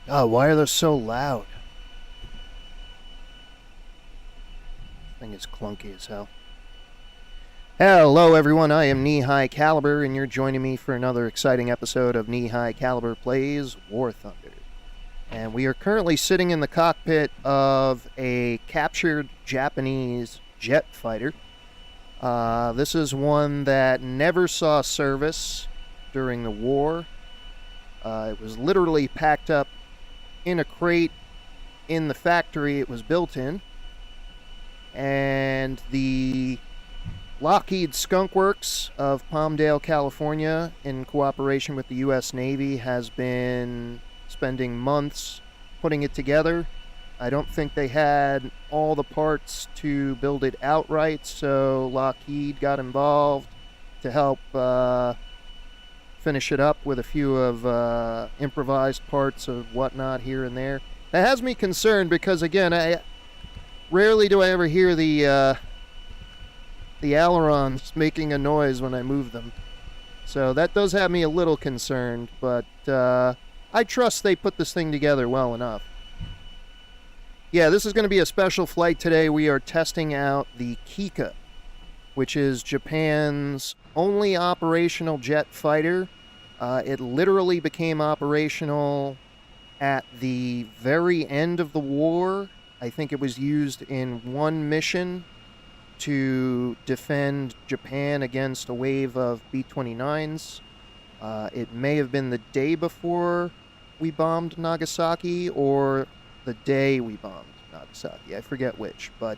God, why are those so loud? This thing is clunky as hell. Hello everyone, I am Knee High Caliber, and you're joining me for another exciting episode of Knee High Caliber Plays War Thunder. And we are currently sitting in the cockpit of a captured Japanese jet fighter. This is one that never saw service during the war. It was literally packed up in a crate in the factory it was built in. And the Lockheed Skunk Works of Palmdale, California, in cooperation with the US Navy, has been spending months putting it together. I don't think they had all the parts to build it outright, so Lockheed got involved to help finish it up with a few of improvised parts of whatnot here and there. That has me concerned because, again, rarely do I ever hear the ailerons making a noise when I move them. So that does have me a little concerned, but I trust they put this thing together well enough. Yeah, this is going to be a special flight today. We are testing out the Kikka, which is Japan's only operational jet fighter. It literally became operational at the very end of the war. I think it was used in one mission to defend Japan against a wave of B-29s. It may have been the day before we bombed Nagasaki or the day we bombed Nagasaki. I forget which, but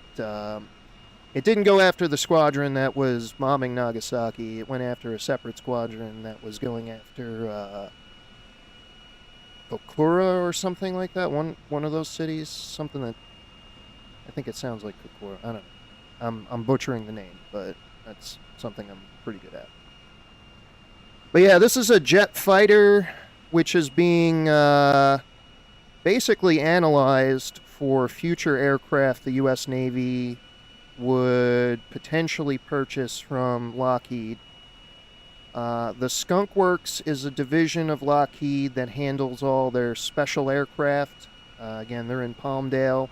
it didn't go after the squadron that was bombing Nagasaki. It went after a separate squadron that was going after Kokura or something like that. One of those cities. Something that I think it sounds like Kokura. I don't know. I'm butchering the name, but that's something I'm pretty good at. But yeah, this is a jet fighter which is being basically analyzed for future aircraft the U.S. Navy would potentially purchase from Lockheed. The Skunk Works is a division of Lockheed that handles all their special aircraft. Again, they're in Palmdale.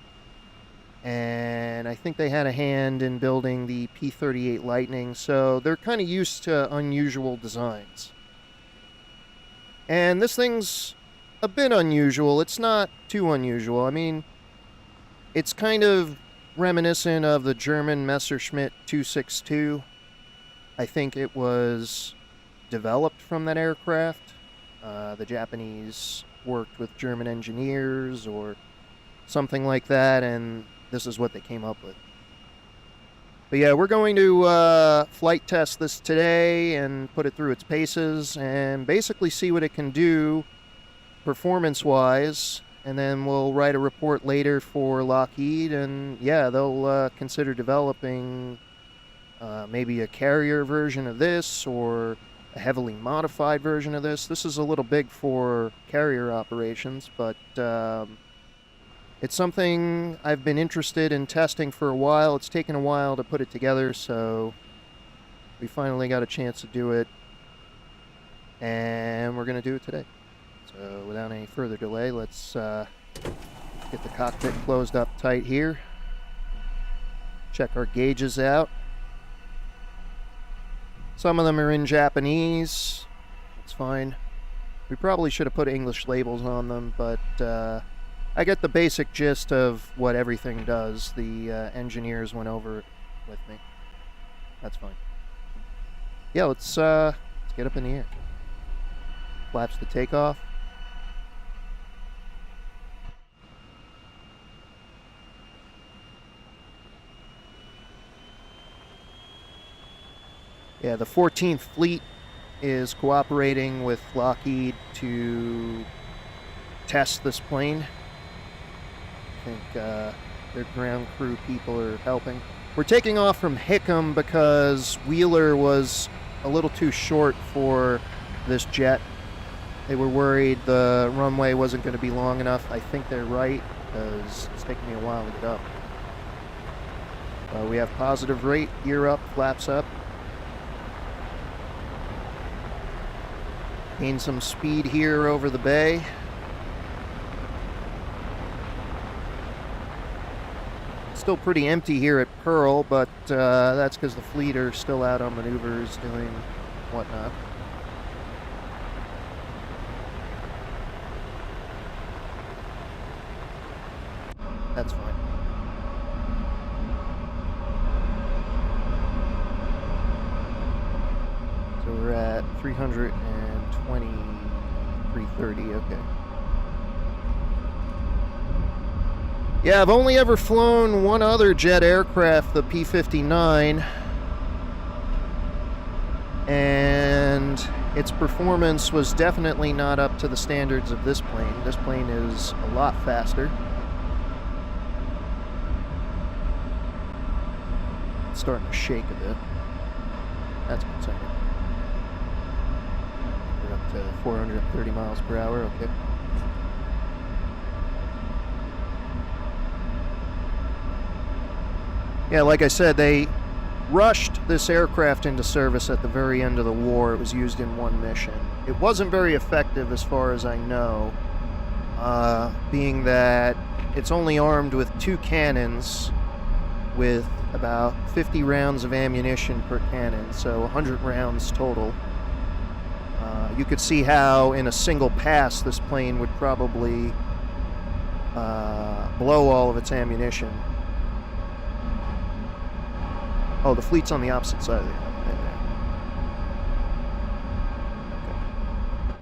And I think they had a hand in building the P-38 Lightning, so they're kind of used to unusual designs. And this thing's a bit unusual. It's not too unusual. I mean, it's kind of reminiscent of the German Messerschmitt 262. I think it was developed from that aircraft. The Japanese worked with German engineers or something like that, and this is what they came up with. But yeah, we're going to flight test this today and put it through its paces and basically see what it can do performance-wise, and then we'll write a report later for Lockheed, and yeah, they'll consider developing maybe a carrier version of this or a heavily modified version of this. This is a little big for carrier operations, but it's something I've been interested in testing for a while. It's taken a while to put it together, so we finally got a chance to do it, and we're going to do it today. So without any further delay, let's get the cockpit closed up tight here. Check our gauges out. Some of them are in Japanese. That's fine. We probably should have put English labels on them, but I get the basic gist of what everything does. The engineers went over it with me. That's fine. Yeah, let's get up in the air. Flaps to takeoff. Yeah, the 14th Fleet is cooperating with Lockheed to test this plane. I think their ground crew people are helping. We're taking off from Hickam because Wheeler was a little too short for this jet. They were worried the runway wasn't going to be long enough. I think they're right, because it's taking me a while to get up. We have positive rate, gear up, flaps up. Gain some speed here over the bay. Still pretty empty here at Pearl, but that's because the fleet are still out on maneuvers doing whatnot. That's fine. So we're at 320, 330, okay. Yeah, I've only ever flown one other jet aircraft, the P-59, and its performance was definitely not up to the standards of this plane. This plane is a lot faster. It's starting to shake a bit. That's concerning. We're up to 430 miles per hour, okay. Yeah, like I said, they rushed this aircraft into service at the very end of the war. It was used in one mission. It wasn't very effective as far as I know, being that it's only armed with 2 cannons with about 50 rounds of ammunition per cannon, so 100 rounds total. You could see how in a single pass this plane would probably blow all of its ammunition. Oh, the fleet's on the opposite side of the island. Okay.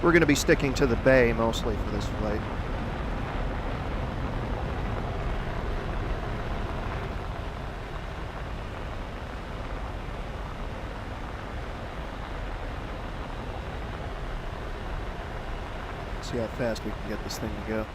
We're going to be sticking to the bay mostly for this flight. See how fast we can get this thing to go.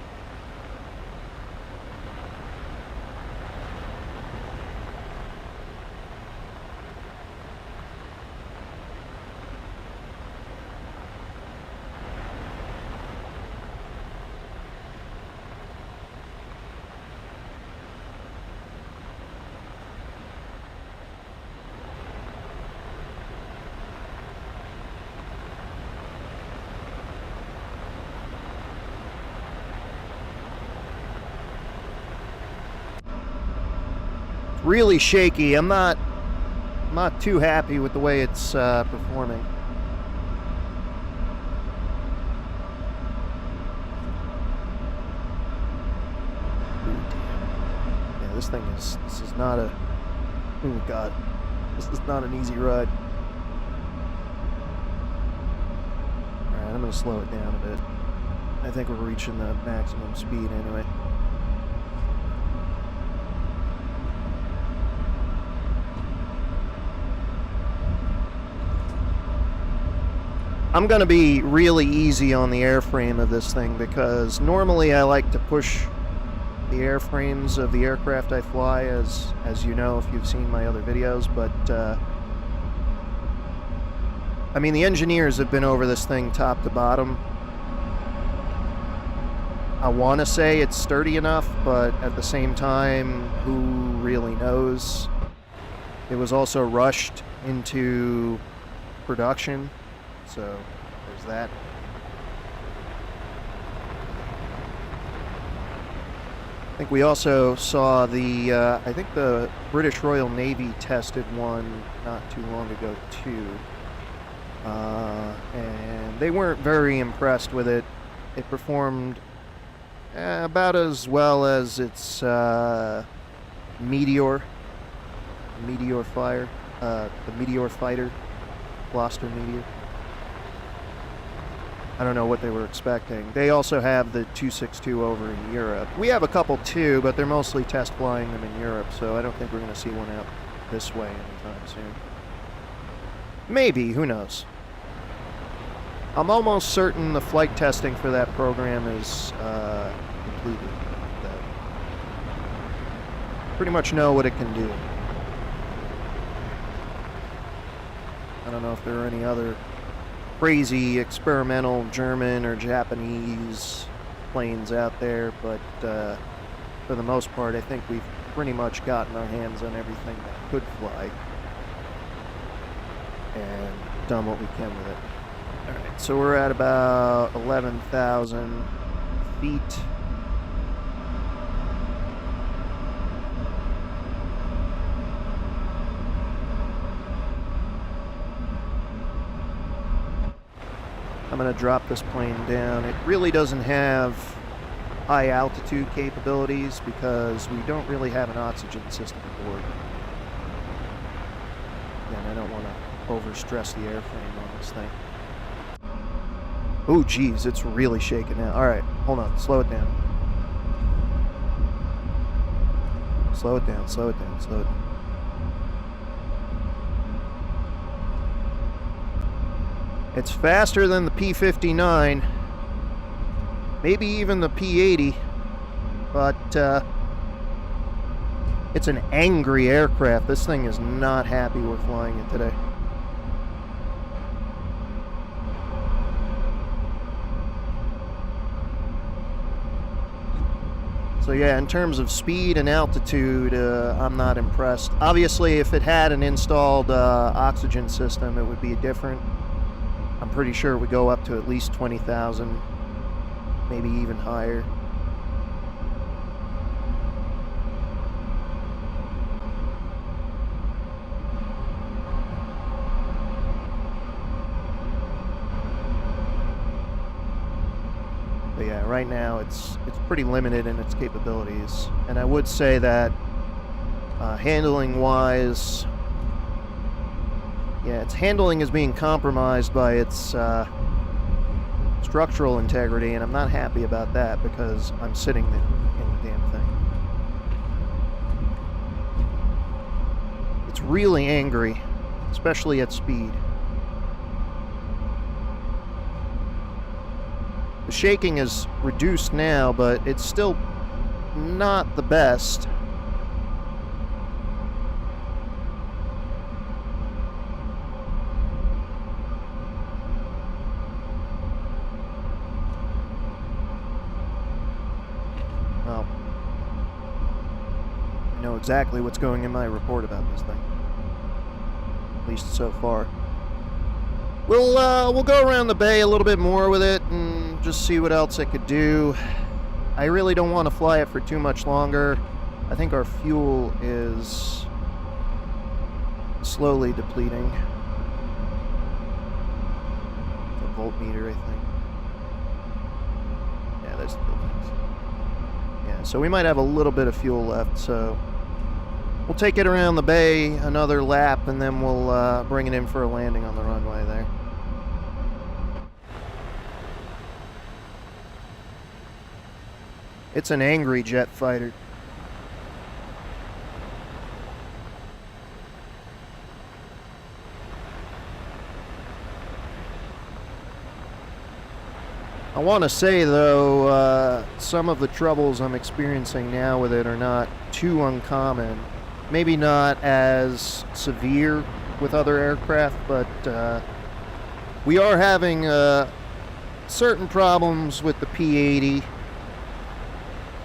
Really shaky. I'm not too happy with the way it's performing. Yeah, this is not a, oh god, this is not an easy ride. Alright, I'm gonna slow it down a bit. I think we're reaching the maximum speed anyway. I'm going to be really easy on the airframe of this thing because normally I like to push the airframes of the aircraft I fly, as you know if you've seen my other videos, but I mean, the engineers have been over this thing top to bottom. I want to say it's sturdy enough, but at the same time, who really knows? It was also rushed into production. So, there's that. I think we also saw the, I think the British Royal Navy tested one not too long ago, too. And they weren't very impressed with it. It performed about as well as its Meteor Fighter, Gloucester Meteor. I don't know what they were expecting. They also have the 262 over in Europe. We have a couple too, but they're mostly test flying them in Europe, so I don't think we're going to see one out this way anytime soon. Maybe, who knows? I'm almost certain the flight testing for that program is completed. Pretty much know what it can do. I don't know if there are any other crazy experimental German or Japanese planes out there, but for the most part I think we've pretty much gotten our hands on everything that could fly and done what we can with it. Alright, so we're at about 11,000 feet. I'm going to drop this plane down. It really doesn't have high altitude capabilities because we don't really have an oxygen system aboard. Again, I don't want to overstress the airframe on this thing. Oh, geez, it's really shaking now. All right, hold on, slow it down. Slow it down, slow it down, slow it down. It's faster than the P-59, maybe even the P-80, but it's an angry aircraft. This thing is not happy we're flying it today. So yeah, in terms of speed and altitude, I'm not impressed. Obviously, if it had an installed oxygen system, it would be different. I'm pretty sure it would go up to at least 20,000, maybe even higher. But yeah, right now it's pretty limited in its capabilities, and I would say that handling-wise, yeah, its handling is being compromised by its structural integrity, and I'm not happy about that because I'm sitting in the damn thing. It's really angry, especially at speed. The shaking is reduced now, but it's still not the best. Well, I know exactly what's going in my report about this thing, at least so far. We'll go around the bay a little bit more with it and just see what else it could do. I really don't want to fly it for too much longer. I think our fuel is slowly depleting. The voltmeter, I think. Yeah, that's the fuel tanks. Yeah, so we might have a little bit of fuel left, so we'll take it around the bay another lap, and then we'll bring it in for a landing on the runway there. It's an angry jet fighter. I want to say, though, some of the troubles I'm experiencing now with it are not too uncommon. Maybe not as severe with other aircraft, but we are having certain problems with the P-80.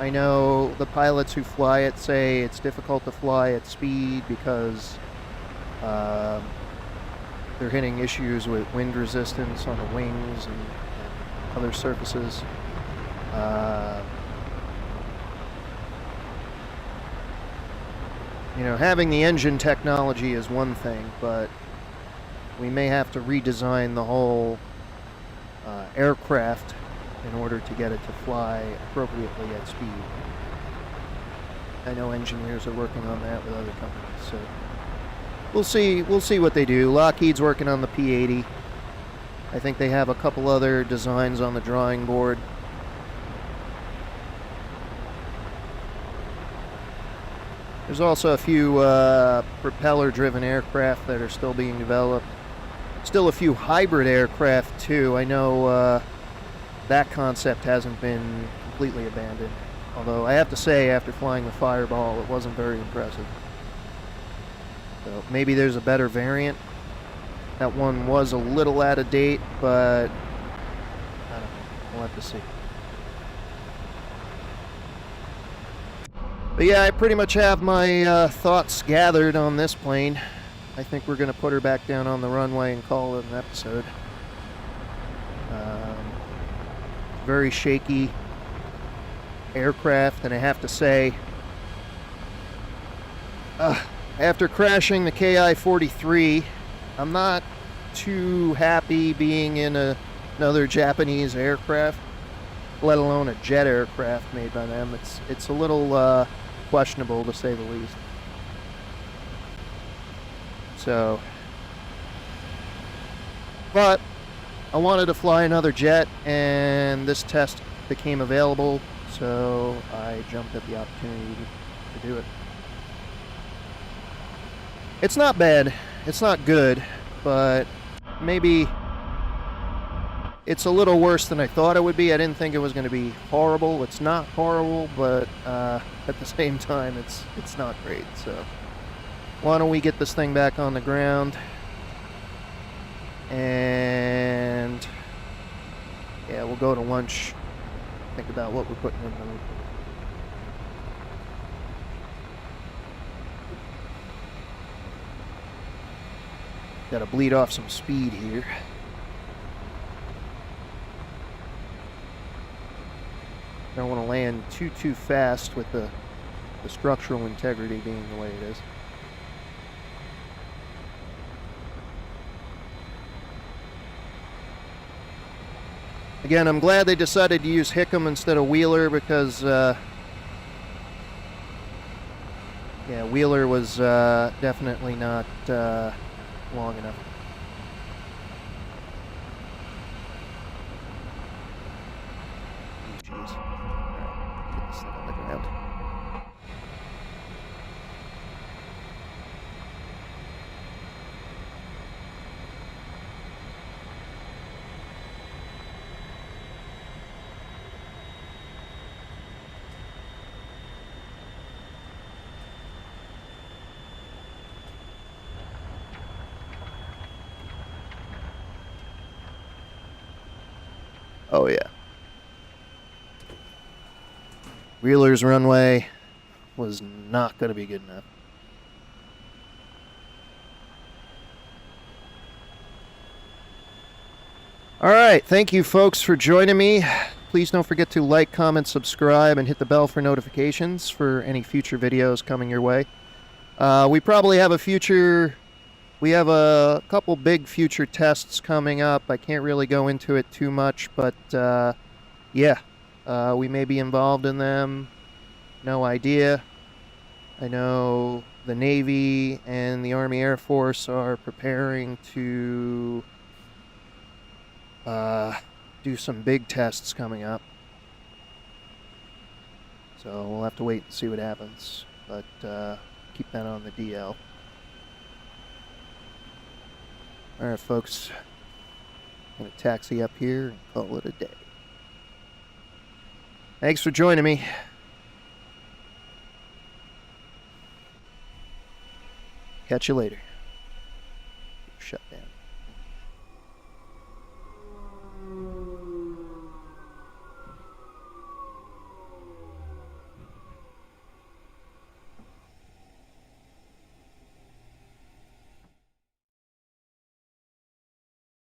I know the pilots who fly it say it's difficult to fly at speed because they're hitting issues with wind resistance on the wings and other surfaces. You know, having the engine technology is one thing, but we may have to redesign the whole aircraft in order to get it to fly appropriately at speed. I know engineers are working on that with other companies, so we'll see what they do. Lockheed's working on the P-80. I think they have a couple other designs on the drawing board. There's also a few propeller-driven aircraft that are still being developed. Still a few hybrid aircraft, too. I know that concept hasn't been completely abandoned. Although I have to say, after flying the Fireball, it wasn't very impressive. So maybe there's a better variant. That one was a little out of date, but I don't know. We'll have to see. But yeah, I pretty much have my thoughts gathered on this plane. I think we're going to put her back down on the runway and call it an episode. Very shaky aircraft, and I have to say, after crashing the KI-43, I'm not too happy being in a another Japanese aircraft, let alone a jet aircraft made by them. It's a little questionable, to say the least. So, but I wanted to fly another jet, and this test became available, so I jumped at the opportunity to do it. It's not bad. It's not good, but maybe it's a little worse than I thought it would be. I didn't think it was going to be horrible. It's not horrible, but at the same time, it's not great. So why don't we get this thing back on the ground, and yeah, we'll go to lunch, think about what we're putting in the... Got to bleed off some speed here. Don't want to land too fast with the structural integrity being the way it is. Again, I'm glad they decided to use Hickam instead of Wheeler, because yeah, Wheeler was definitely not long enough. Oh, jeez. Alright, get this thing on the ground. Oh yeah. Wheeler's runway was not going to be good enough. All right, thank you folks for joining me. Please don't forget to like, comment, subscribe, and hit the bell for notifications for any future videos coming your way. We probably have we have a couple big future tests coming up. I can't really go into it too much, but yeah, we may be involved in them. No idea. I know the Navy and the Army Air Force are preparing to do some big tests coming up. So we'll have to wait and see what happens, but keep that on the DL. Alright folks, I'm going to taxi up here and call it a day. Thanks for joining me. Catch you later. Shut down.